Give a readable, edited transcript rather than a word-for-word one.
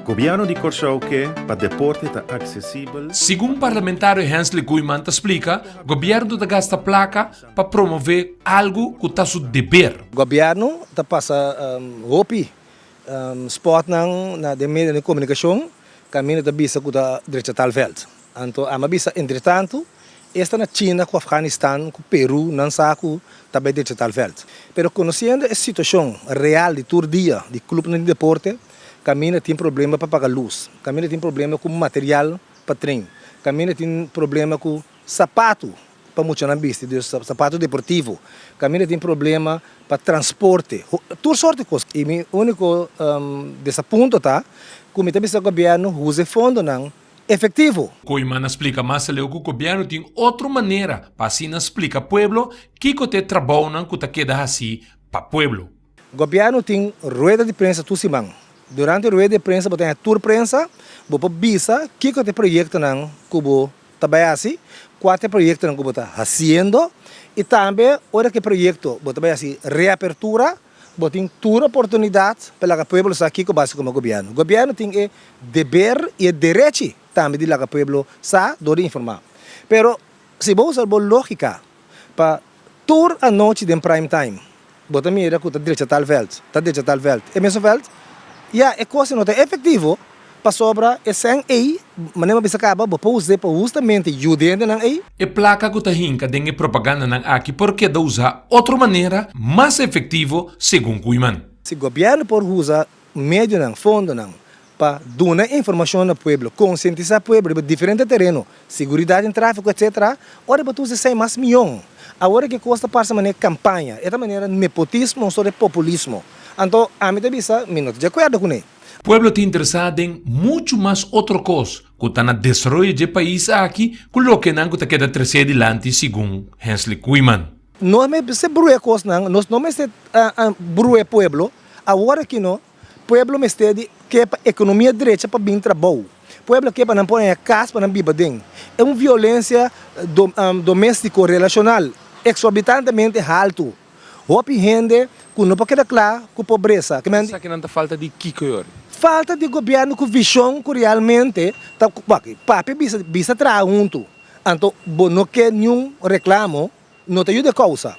Governo di Corchauque para deporte está acessível. Segundo o parlamentário Hensley Guiman explica, o governo está gasta placa para promover algo que está seu dever. O governo está passando roupa, sport na meio de comunicação, caminho da bisa que está direito veld. Então, a bisa entretanto, esta na China, com Afeganistão, com Peru, não sabe também direito veld. Pero conhecendo a situação real de todo dia, de clube de deporte, caminho tem problema para pagar luz, caminho tem problema com material para trem, caminho tem problema com sapato para muitos na pista, sapato deportivo, caminho tem problema para transporte, tudo sorte de coisas. E o único desaponto tá, como também o governo usa fundo não efetivo. Guiman explica mais que o governo tem outra maneira para assim explicar ao povo que te trabalham que queda assim para o povo. O governo tem rueda de prensa tu semana. Durante a rueda de prensa, você tem a tour prensa, você visa que o projeto não cubo trabalha assim, qual projeto não cubo está fazendo, e também hora que projeto você trabalha assim reapertura, você tem toda oportunidade para o povo aqui com base como governo. O governo tem o dever e o direito também de o povo sa do informar. Pero se você usar boa lógica para tour a noite de prime time, você mira que está digital veld, é mesmo veld. É coisa não é efetivo para sobra é sem aí, mas não bisa acaba para usar para justamente ajudando não aí. E placa que está hinca dengue propaganda não aqui porque da usar outra maneira mais efetivo segundo Guiman. Se o governo por usar meio não fundo não para dar informação ao povo, conscientizar o povo de diferentes terrenos, segurança em tráfego etc. Ora para usar 100 mais milhão. Agora que custa para essa maneira campanha, essa maneira nepotismo ou populismo. Então, a mim também está, não estou de acordo com ele. O povo está interessado em muito mais outra coisa, que está na desenvolvimento do país aqui, que o que não está queda crescer adiante, segundo Hensley Guiman. Nós não se brue coisa não, nós não se brue povo, agora que não, povo me está de que a economia direita para bem trabalho. Povo que para não pôr a casa para não viver bem. É uma violência doméstica relacional exorbitantemente alto. Hopi gente que não pode quedar claro com pobreza. Isso aqui não está falta de que falta de governo com visão que realmente tá papi bisa tra junto. Então, não quer nenhum reclamo, não te ajuda a causa.